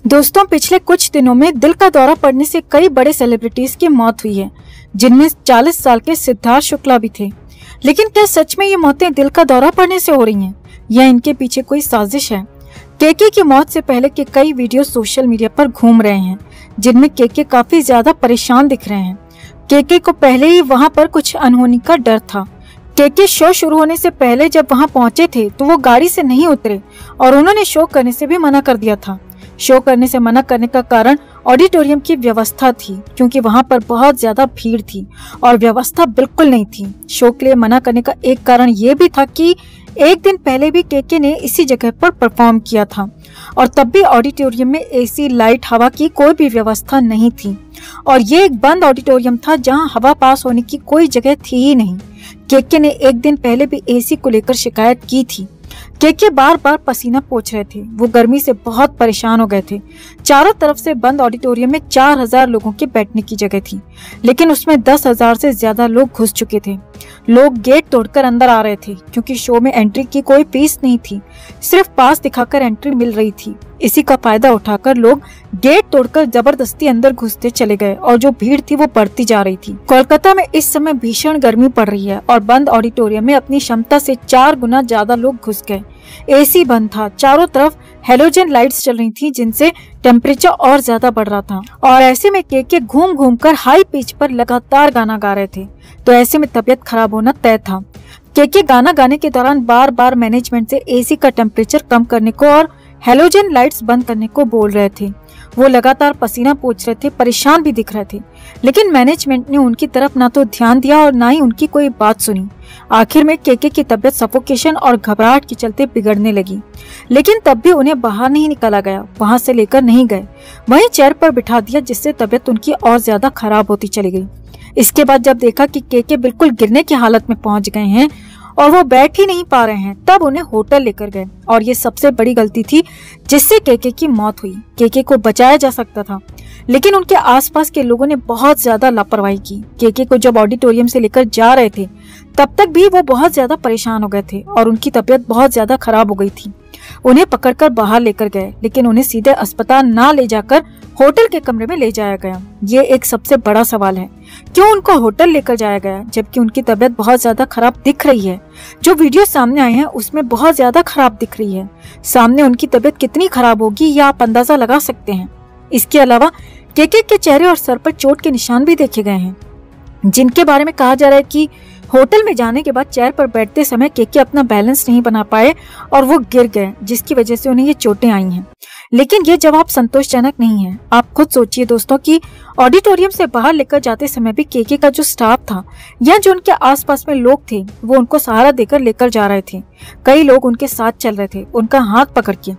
दोस्तों, पिछले कुछ दिनों में दिल का दौरा पड़ने से कई बड़े सेलिब्रिटीज की मौत हुई है, जिनमें 40 साल के सिद्धार्थ शुक्ला भी थे। लेकिन क्या सच में ये मौतें दिल का दौरा पड़ने से हो रही हैं या इनके पीछे कोई साजिश है? केके की मौत से पहले के कई वीडियो सोशल मीडिया पर घूम रहे हैं, जिनमें केके काफी ज्यादा परेशान दिख रहे हैं। केके को पहले ही वहाँ पर कुछ अनहोनी का डर था। केके शो शुरू होने से पहले जब वहाँ पहुंचे थे तो वो गाड़ी से नहीं उतरे और उन्होंने शो करने से भी मना कर दिया था। शो करने से मना करने का कारण ऑडिटोरियम की व्यवस्था थी, क्योंकि वहां पर बहुत ज्यादा भीड़ थी और व्यवस्था बिल्कुल नहीं थी। शो के लिए मना करने का एक कारण ये भी था कि एक दिन पहले भी केके ने इसी जगह पर परफॉर्म किया था और तब भी ऑडिटोरियम में एसी, लाइट, हवा की कोई भी व्यवस्था नहीं थी और ये एक बंद ऑडिटोरियम था जहां हवा पास होने की कोई जगह थी ही नहीं। केके ने एक दिन पहले भी एसी को लेकर शिकायत की थी। केके बार बार पसीना पोंछ रहे थे, वो गर्मी से बहुत परेशान हो गए थे। चारों तरफ से बंद ऑडिटोरियम में 4000 लोगों के बैठने की जगह थी, लेकिन उसमें 10,000 से ज्यादा लोग घुस चुके थे। लोग गेट तोड़कर अंदर आ रहे थे, क्योंकि शो में एंट्री की कोई फीस नहीं थी, सिर्फ पास दिखाकर एंट्री मिल रही थी। इसी का फायदा उठाकर लोग गेट तोड़कर जबरदस्ती अंदर घुसते चले गए और जो भीड़ थी वो बढ़ती जा रही थी। कोलकाता में इस समय भीषण गर्मी पड़ रही है और बंद ऑडिटोरियम में अपनी क्षमता से 4 गुना ज्यादा लोग घुस गए। एसी बंद था, चारों तरफ हेलोजन लाइट्स चल रही थी, जिनसे टेम्परेचर और ज्यादा बढ़ रहा था और ऐसे में केके घूम घूम कर हाई पिच पर लगातार गाना गा रहे थे, तो ऐसे में तबीयत खराब होना तय था। केके गाना गाने के दौरान बार बार मैनेजमेंट से एसी का टेम्परेचर कम करने को और हेलोजन लाइट्स बंद करने को बोल रहे थे। वो लगातार पसीना पोंछ रहे थे, परेशान भी दिख रहे थे, लेकिन मैनेजमेंट ने उनकी तरफ ना तो ध्यान दिया और ना ही उनकी कोई बात सुनी। आखिर में केके की तबीयत सफोकेशन और घबराहट के चलते बिगड़ने लगी, लेकिन तब भी उन्हें बाहर नहीं निकाला गया, वहां से लेकर नहीं गए, वहीं चेयर पर बिठा दिया, जिससे तबीयत उनकी और ज्यादा खराब होती चली गई। इसके बाद जब देखा कि केके बिल्कुल गिरने की हालत में पहुंच गए हैं और वो बैठ ही नहीं पा रहे हैं, तब उन्हें होटल लेकर गए और ये सबसे बड़ी गलती थी जिससे केके की मौत हुई। केके को बचाया जा सकता था, लेकिन उनके आसपास के लोगों ने बहुत ज्यादा लापरवाही की। केके को जब ऑडिटोरियम से लेकर जा रहे थे तब तक भी वो बहुत ज्यादा परेशान हो गए थे और उनकी तबीयत बहुत ज्यादा खराब हो गई थी। उन्हें पकड़कर बाहर लेकर गए, लेकिन उन्हें सीधे अस्पताल ना ले जाकर होटल के कमरे में ले जाया गया। ये एक सबसे बड़ा सवाल है, क्यों उनको होटल लेकर जाया गया जबकि उनकी तबीयत बहुत ज्यादा खराब दिख रही है। जो वीडियो सामने आए हैं उसमें बहुत ज्यादा खराब दिख रही है। सामने उनकी तबीयत कितनी खराब होगी ये आप अंदाजा लगा सकते हैं। इसके अलावा केके के चेहरे और सर पर चोट के निशान भी देखे गए हैं, जिनके बारे में कहा जा रहा है कि होटल में जाने के बाद चेयर पर बैठते समय केके अपना बैलेंस नहीं बना पाए और वो गिर गए, जिसकी वजह से उन्हें ये चोटें आई हैं। लेकिन ये जवाब संतोषजनक नहीं है। आप खुद सोचिए दोस्तों कि ऑडिटोरियम से बाहर लेकर जाते समय भी केके का जो स्टाफ था या जो उनके आसपास में लोग थे वो उनको सहारा देकर लेकर जा रहे थे। कई लोग उनके साथ चल रहे थे, उनका हाथ पकड़ के।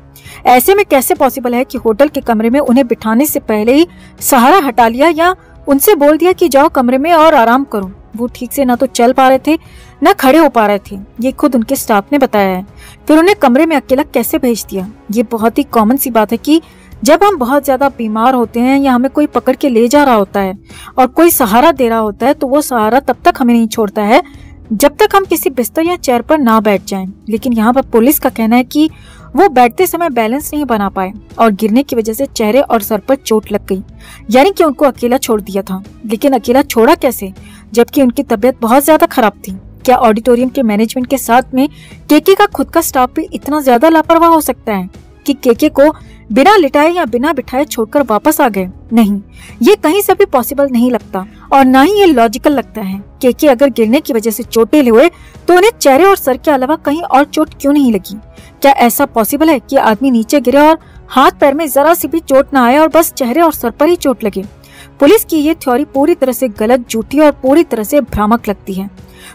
ऐसे में कैसे पॉसिबल है कि होटल के कमरे में उन्हें बिठाने से पहले ही सहारा हटा लिया या उनसे बोल दिया कि जाओ कमरे में और आराम करो। वो ठीक से ना तो चल पा रहे थे ना खड़े हो पा रहे थे, ये खुद उनके स्टाफ ने बताया है। फिर उन्हें कमरे में अकेला कैसे भेज दिया? ये बहुत ही कॉमन सी बात है कि जब हम बहुत ज्यादा बीमार होते हैं या हमें कोई पकड़ के ले जा रहा होता है और कोई सहारा दे रहा होता है, तो वो सहारा तब तक हमें नहीं छोड़ता है जब तक हम किसी बिस्तर या चेयर पर ना बैठ जाएं। लेकिन यहाँ पर पुलिस का कहना है कि वो बैठते समय बैलेंस नहीं बना पाए और गिरने की वजह से चेहरे और सर पर चोट लग गई, यानी कि उनको अकेला छोड़ दिया था। लेकिन अकेला छोड़ा कैसे जबकि उनकी तबीयत बहुत ज्यादा खराब थी? क्या ऑडिटोरियम के मैनेजमेंट के साथ में केके का खुद का स्टाफ भी इतना ज्यादा लापरवाह हो सकता है कि केके को बिना लिटाए या बिना बिठाए छोड़कर वापस आ गए? नहीं, ये कहीं से भी पॉसिबल नहीं लगता और ना ही ये लॉजिकल लगता है। केके अगर गिरने की वजह से चोटें हुए तो उन्हें चेहरे और सर के अलावा कहीं और चोट क्यों नहीं लगी? क्या ऐसा पॉसिबल है कि आदमी नीचे गिरे और हाथ पैर में जरा सी भी चोट ना आए और बस चेहरे और सर पर ही चोट लगे? पुलिस की ये थ्योरी पूरी तरह से गलत, झूठी और पूरी तरह से भ्रामक लगती है।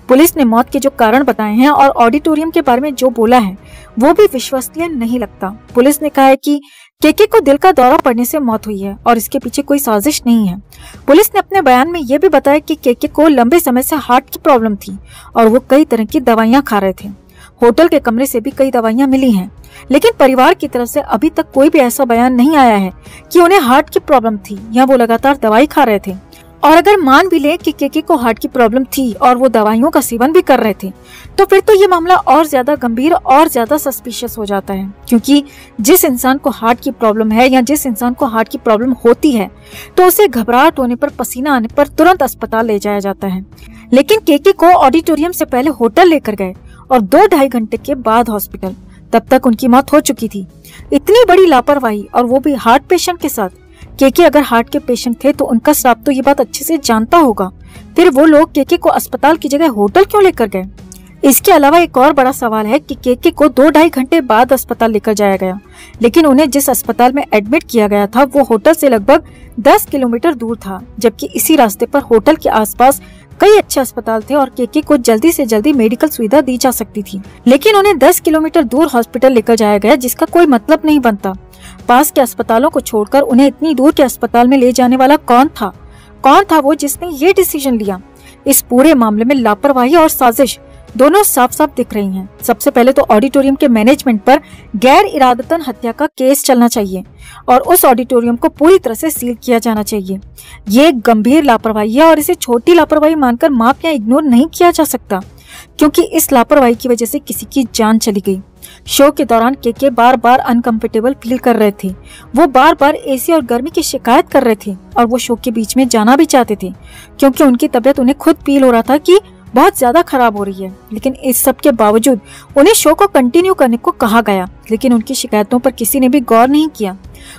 पुलिस ने मौत के जो कारण बताए हैं और ऑडिटोरियम के बारे में जो बोला है वो भी विश्वसनीय नहीं लगता। पुलिस ने कहा है कि केके को दिल का दौरा पड़ने से मौत हुई है और इसके पीछे कोई साजिश नहीं है। पुलिस ने अपने बयान में ये भी बताया कि केके को लंबे समय से हार्ट की प्रॉब्लम थी और वो कई तरह की दवाइयां खा रहे थे। होटल के कमरे से भी कई दवाइयां मिली हैं, लेकिन परिवार की तरफ से अभी तक कोई भी ऐसा बयान नहीं आया है कि उन्हें हार्ट की प्रॉब्लम थी या वो लगातार दवाई खा रहे थे। और अगर मान भी ले कि केके को हार्ट की प्रॉब्लम थी और वो दवाइयों का सेवन भी कर रहे थे, तो फिर तो ये मामला और ज्यादा गंभीर और ज्यादा सस्पिशियस हो जाता है, क्योंकि जिस इंसान को हार्ट की प्रॉब्लम है या जिस इंसान को हार्ट की प्रॉब्लम होती है तो उसे घबराहट होने पर, पसीना आने पर तुरंत अस्पताल ले जाया जाता है। लेकिन केके को ऑडिटोरियम से पहले होटल लेकर गए और 2-2.5 घंटे के बाद हॉस्पिटल। तब तक उनकी मौत हो चुकी थी। इतनी बड़ी लापरवाही, और वो भी हार्ट पेशेंट के साथ। केके अगर हार्ट के पेशेंट थे तो उनका स्टाफ तो ये बात अच्छे से जानता होगा, फिर वो लोग केके को अस्पताल की जगह होटल क्यों लेकर गए? इसके अलावा एक और बड़ा सवाल है कि केके को 2-2.5 घंटे बाद अस्पताल लेकर जाया गया, लेकिन उन्हें जिस अस्पताल में एडमिट किया गया था वो होटल से लगभग 10 किलोमीटर दूर था, जबकि इसी रास्ते पर होटल के आसपास कई अच्छे अस्पताल थे और केके को जल्दी से जल्दी मेडिकल सुविधा दी जा सकती थी। लेकिन उन्हें 10 किलोमीटर दूर हॉस्पिटल लेकर जाया गया, जिसका कोई मतलब नहीं बनता। पास के अस्पतालों को छोड़कर उन्हें इतनी दूर के अस्पताल में ले जाने वाला कौन था? कौन था वो जिसने ये डिसीजन लिया? इस पूरे मामले में लापरवाही और साजिश दोनों साफ साफ दिख रही हैं। सबसे पहले तो ऑडिटोरियम के मैनेजमेंट पर गैर इरादतन हत्या का केस चलना चाहिए और उस ऑडिटोरियम को पूरी तरह से सील किया जाना चाहिए। ये एक गंभीर लापरवाही है और इसे छोटी लापरवाही मानकर माफ या इग्नोर नहीं किया जा सकता, क्योंकि इस लापरवाही की वजह से किसी की जान चली गई। शो के दौरान केके बार बार अनकंफर्टेबल फील कर रहे थे। वो बार बार एसी और गर्मी की शिकायत कर रहे थे और वो शो के बीच में जाना भी चाहते थे, क्योंकि उनकी तबीयत उन्हें खुद फील हो रहा था कि बहुत ज्यादा खराब हो रही है। लेकिन इस सब के बावजूद उन्हें शो को कंटिन्यू करने को कहा गया, लेकिन उनकी शिकायतों पर किसी ने भी गौर नहीं किया।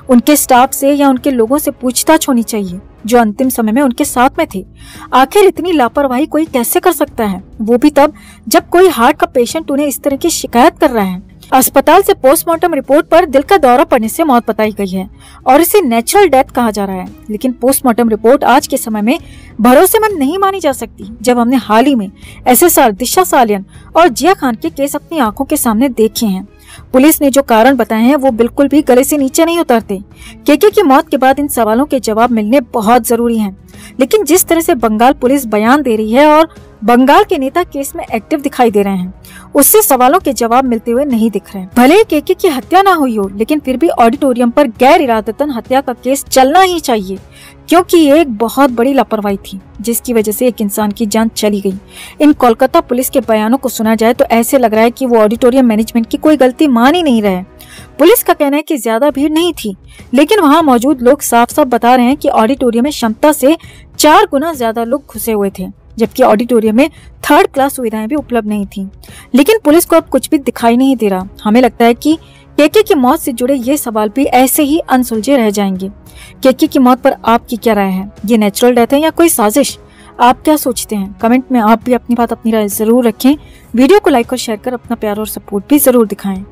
उनके स्टाफ से या उनके लोगों से पूछताछ होनी चाहिए जो अंतिम समय में उनके साथ में थे। आखिर इतनी लापरवाही कोई कैसे कर सकता है, वो भी तब जब कोई हार्ट का पेशेंट उन्हें इस तरह की शिकायत कर रहा है। अस्पताल से पोस्टमार्टम रिपोर्ट पर दिल का दौरा पड़ने से मौत बताई गई है और इसे नेचुरल डेथ कहा जा रहा है, लेकिन पोस्टमार्टम रिपोर्ट आज के समय में भरोसेमंद नहीं मानी जा सकती, जब हमने हाल ही में SSR, दिशा सालियन और जिया खान के केस अपनी आंखों के सामने देखे हैं। पुलिस ने जो कारण बताए हैं वो बिल्कुल भी गले से नीचे नहीं उतरते। केके की मौत के बाद इन सवालों के जवाब मिलने बहुत जरूरी हैं, लेकिन जिस तरह से बंगाल पुलिस बयान दे रही है और बंगाल के नेता केस में एक्टिव दिखाई दे रहे हैं, उससे सवालों के जवाब मिलते हुए नहीं दिख रहे। भले ही केके की हत्या ना हुई हो, लेकिन फिर भी ऑडिटोरियम पर गैर इरादतन हत्या का केस चलना ही चाहिए, क्योंकि ये एक बहुत बड़ी लापरवाही थी जिसकी वजह से एक इंसान की जान चली गई। इन कोलकाता पुलिस के बयानों को सुना जाए तो ऐसे लग रहा है कि वो ऑडिटोरियम मैनेजमेंट की कोई गलती मान ही नहीं रहे। पुलिस का कहना है कि ज्यादा भीड़ नहीं थी, लेकिन वहाँ मौजूद लोग साफ साफ बता रहे हैं कि ऑडिटोरियम में क्षमता से 4 गुना ज्यादा लोग घुसे हुए थे, जबकि ऑडिटोरियम में 3rd क्लास सुविधाएं भी उपलब्ध नहीं थी। लेकिन पुलिस को अब कुछ भी दिखाई नहीं दे रहा। हमें लगता है कि केके की मौत से जुड़े ये सवाल भी ऐसे ही अनसुलझे रह जाएंगे। केके की मौत पर आपकी क्या राय है? ये नेचुरल डेथ है या कोई साजिश? आप क्या सोचते हैं? कमेंट में आप भी अपनी बात, अपनी राय जरूर रखें। वीडियो को लाइक और शेयर कर अपना प्यार और सपोर्ट भी जरूर दिखाएं।